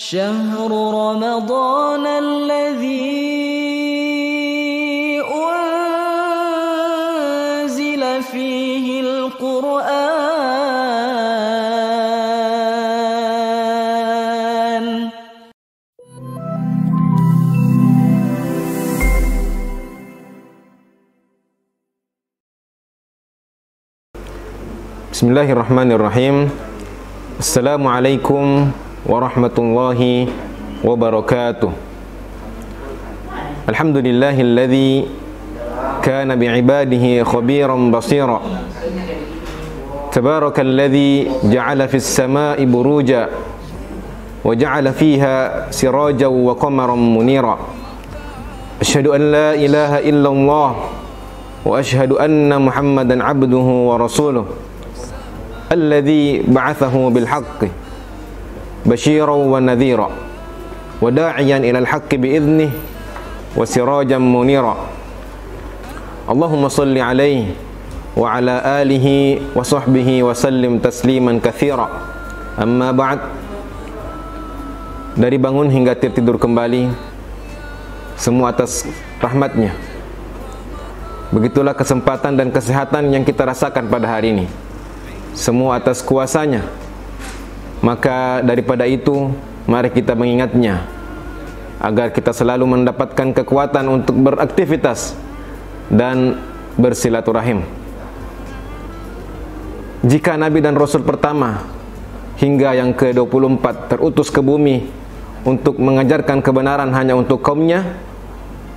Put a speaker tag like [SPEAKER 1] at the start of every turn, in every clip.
[SPEAKER 1] شهر رمضان الذي أنزل فيه القرآن.
[SPEAKER 2] Bismillahirrahmanirrahim. Assalamualaikum warahmatullahi wabarakatuh. Alhamdulillahilladzi kana bi'ibadihi khabiran basira. Tabarakalladzi ja'ala fis sama'i buruja wa ja'ala fiha sirajan wa qamaran munira. Asyhadu an la ilaha illallah wa asyhadu anna Muhammadan abduhu wa rasuluh alladzi ba'athahu bil haqqi basyiran wa nadhira wa da'iyan ilal haqqi bi'idhnihi wa sirajan munira. Allahumma salli alaihi wa ala alihi wa sahbihi wa sallim tasliman katsira. Amma ba'd. Dari bangun hingga tertidur kembali, semua atas rahmatnya. Begitulah kesempatan dan kesehatan yang kita rasakan pada hari ini, semua atas kuasanya. Maka daripada itu, mari kita mengingatnya agar kita selalu mendapatkan kekuatan untuk beraktivitas dan bersilaturahim. Jika Nabi dan Rasul pertama hingga yang ke-24 terutus ke bumi untuk mengajarkan kebenaran hanya untuk kaumnya,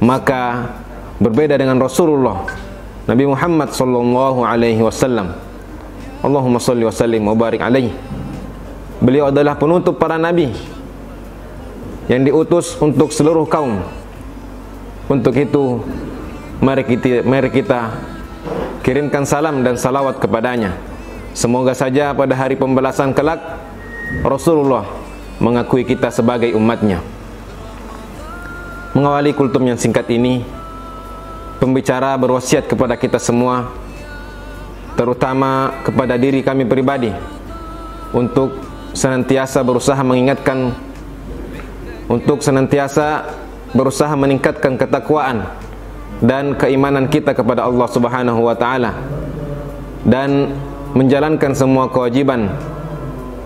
[SPEAKER 2] maka berbeda dengan Rasulullah Nabi Muhammad sallallahu alaihi wasallam. Allahumma salli wa sallim wa barik alaihi. Beliau adalah penutup para nabi yang diutus untuk seluruh kaum. Untuk itu, mari kita kirimkan salam dan salawat kepadanya. Semoga saja pada hari pembalasan kelak Rasulullah mengakui kita sebagai umatnya. Mengawali kultum yang singkat ini, pembicara berwasiat kepada kita semua, terutama kepada diri kami pribadi, untuk senantiasa berusaha meningkatkan ketakwaan dan keimanan kita kepada Allah Subhanahu wa taala, dan menjalankan semua kewajiban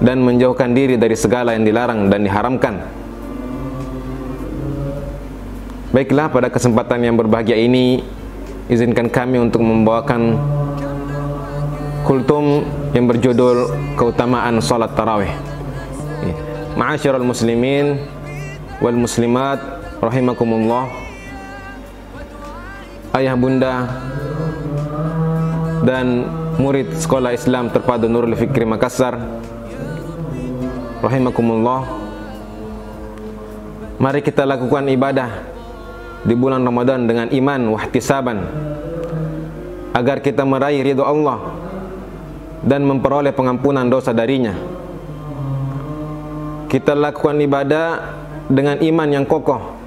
[SPEAKER 2] dan menjauhkan diri dari segala yang dilarang dan diharamkan. Baiklah, pada kesempatan yang berbahagia ini, izinkan kami untuk membawakan kultum yang berjudul keutamaan salat tarawih. Ma'asyiral muslimin wal muslimat rahimakumullah. Ayah bunda dan murid Sekolah Islam Terpadu Nurul Fikri Makassar, rahimakumullah. Mari kita lakukan ibadah di bulan Ramadan dengan iman wahtisaban, agar kita meraih ridha Allah dan memperoleh pengampunan dosa darinya. Kita lakukan ibadah dengan iman yang kokoh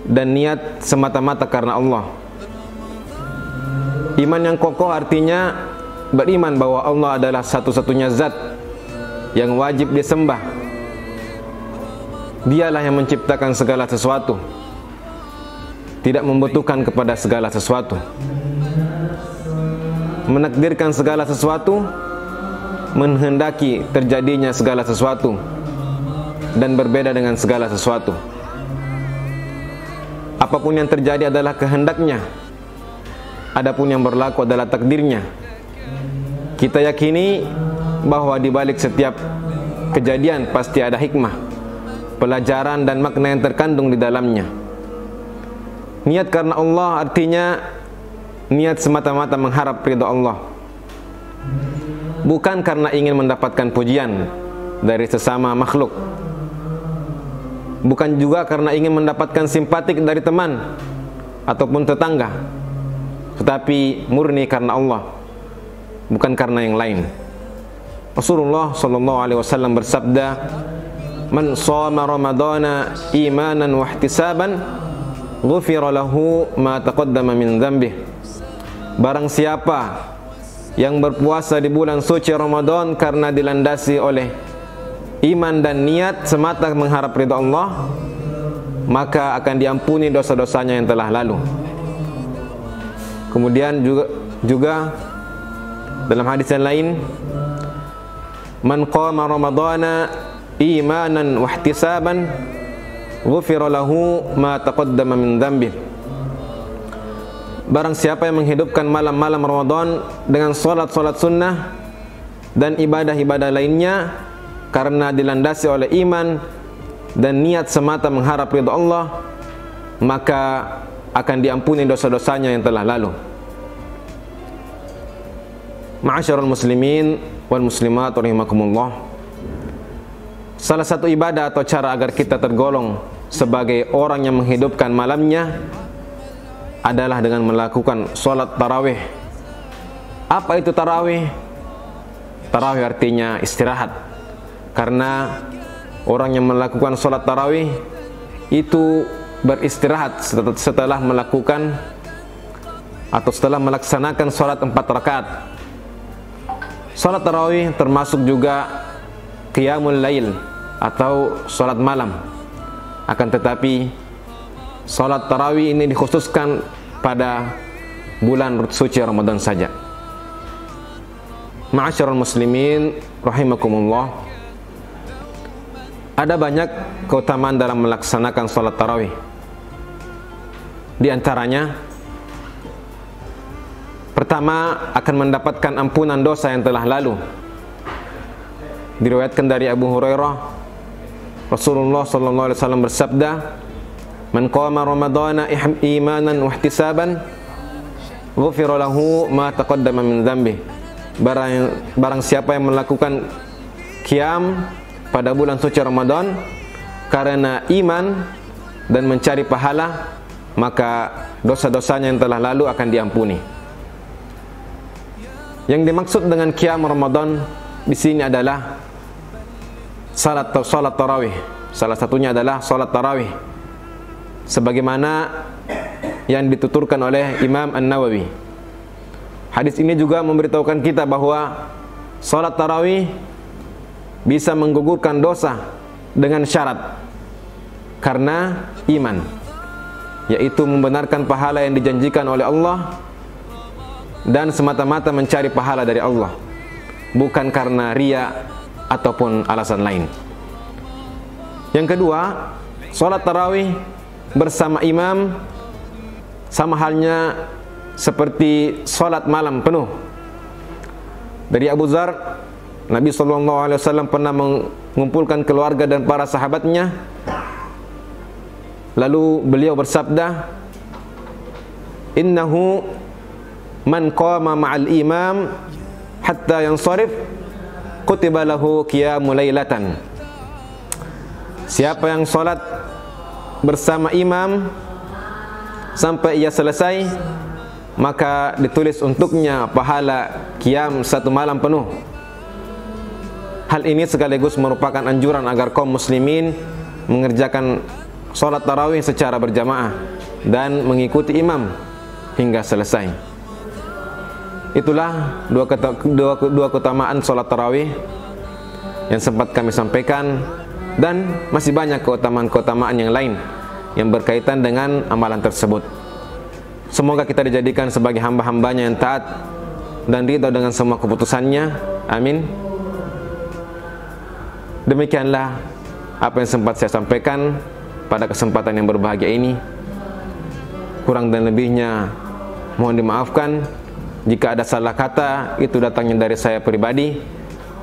[SPEAKER 2] dan niat semata-mata karena Allah. Iman yang kokoh artinya beriman bahwa Allah adalah satu-satunya zat yang wajib disembah. Dialah yang menciptakan segala sesuatu, tidak membutuhkan kepada segala sesuatu, menakdirkan segala sesuatu, menghendaki terjadinya segala sesuatu, dan berbeda dengan segala sesuatu. Apapun yang terjadi adalah kehendaknya, adapun yang berlaku adalah takdirnya. Kita yakini bahwa di balik setiap kejadian pasti ada hikmah, pelajaran dan makna yang terkandung di dalamnya. Niat karena Allah artinya niat semata-mata mengharap ridha Allah, bukan karena ingin mendapatkan pujian dari sesama makhluk, bukan juga karena ingin mendapatkan simpatik dari teman ataupun tetangga, tetapi murni karena Allah, bukan karena yang lain. Rasulullah sallallahu alaihi wasallam bersabda, "Man shoma ramadhana imanan wa ihtisaban, ghufira lahu ma taqaddama min dhanbihi." Barang siapa yang berpuasa di bulan suci Ramadan karena dilandasi oleh iman dan niat semata mengharap ridha Allah, maka akan diampuni dosa-dosanya yang telah lalu. Kemudian juga dalam hadis yang lain, man qama ramadhana imanan wa ihtisaban ghufira lahu ma taqaddama min dhanbi. Barang siapa yang menghidupkan malam-malam Ramadan dengan salat-salat sunnah dan ibadah-ibadah lainnya karena dilandasi oleh iman dan niat semata mengharap ridha Allah, maka akan diampuni dosa-dosanya yang telah lalu. Ma'asyiral muslimin wal muslimat rahimakumullah. Salah satu ibadah atau cara agar kita tergolong sebagai orang yang menghidupkan malamnya adalah dengan melakukan salat tarawih. Apa itu tarawih? Tarawih artinya istirahat. Karena orang yang melakukan salat tarawih itu beristirahat setelah melakukan atau setelah melaksanakan salat 4 rakaat. Salat tarawih termasuk juga qiyamul lail atau salat malam. Akan tetapi salat tarawih ini dikhususkan pada bulan suci Ramadan saja. Ma'asyiral muslimin rahimakumullah, ada banyak keutamaan dalam melaksanakan salat tarawih. Di antaranya, pertama, akan mendapatkan ampunan dosa yang telah lalu. Diriwayatkan dari Abu Hurairah, Rasulullah sallallahu alaihi wasallam bersabda, "Man qama ramadhana imanan wa ihtisaban, ghufira lahu ma taqaddama min dhanbi." Barang siapa yang melakukan qiyam pada bulan suci Ramadan karena iman dan mencari pahala, maka dosa-dosanya yang telah lalu akan diampuni. Yang dimaksud dengan qiyam Ramadan di sini adalah salat tarawih. Salah satunya adalah salat tarawih, sebagaimana yang dituturkan oleh Imam An-Nawawi. Hadis ini juga memberitahukan kita bahwa salat tarawih bisa menggugurkan dosa dengan syarat karena iman, yaitu membenarkan pahala yang dijanjikan oleh Allah dan semata-mata mencari pahala dari Allah, bukan karena riya ataupun alasan lain. Yang kedua, salat tarawih bersama imam sama halnya seperti salat malam penuh. Dari Abu Dzar, Nabi SAW pernah mengumpulkan keluarga dan para sahabatnya, lalu beliau bersabda, "Innahu man qama ma'al imam hatta yansarif kutiba lahu qiyamul lailatan." Siapa yang salat bersama imam sampai ia selesai, maka ditulis untuknya pahala qiyam 1 malam penuh. Hal ini sekaligus merupakan anjuran agar kaum muslimin mengerjakan salat tarawih secara berjamaah dan mengikuti imam hingga selesai. Itulah dua keutamaan salat tarawih yang sempat kami sampaikan, dan masih banyak keutamaan-keutamaan yang lain yang berkaitan dengan amalan tersebut. Semoga kita dijadikan sebagai hamba-hambanya yang taat dan ridha dengan semua keputusannya. Amin. Demikianlah apa yang sempat saya sampaikan pada kesempatan yang berbahagia ini. Kurang dan lebihnya mohon dimaafkan. Jika ada salah kata, itu datangnya dari saya pribadi,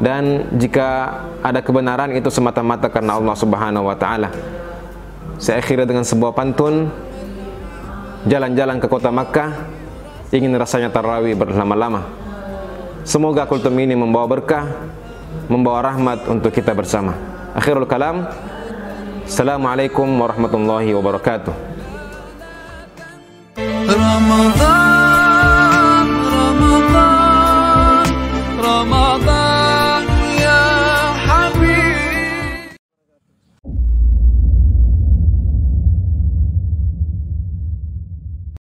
[SPEAKER 2] dan jika ada kebenaran, itu semata-mata karena Allah Subhanahu wa taala. Saya akhiri dengan sebuah pantun. Jalan-jalan ke kota Makkah, ingin rasanya tarawih berlama-lama. Semoga kultum ini membawa berkah, membawa rahmat untuk kita bersama. Akhirul kalam. Assalamualaikum warahmatullahi wabarakatuh. Ramadan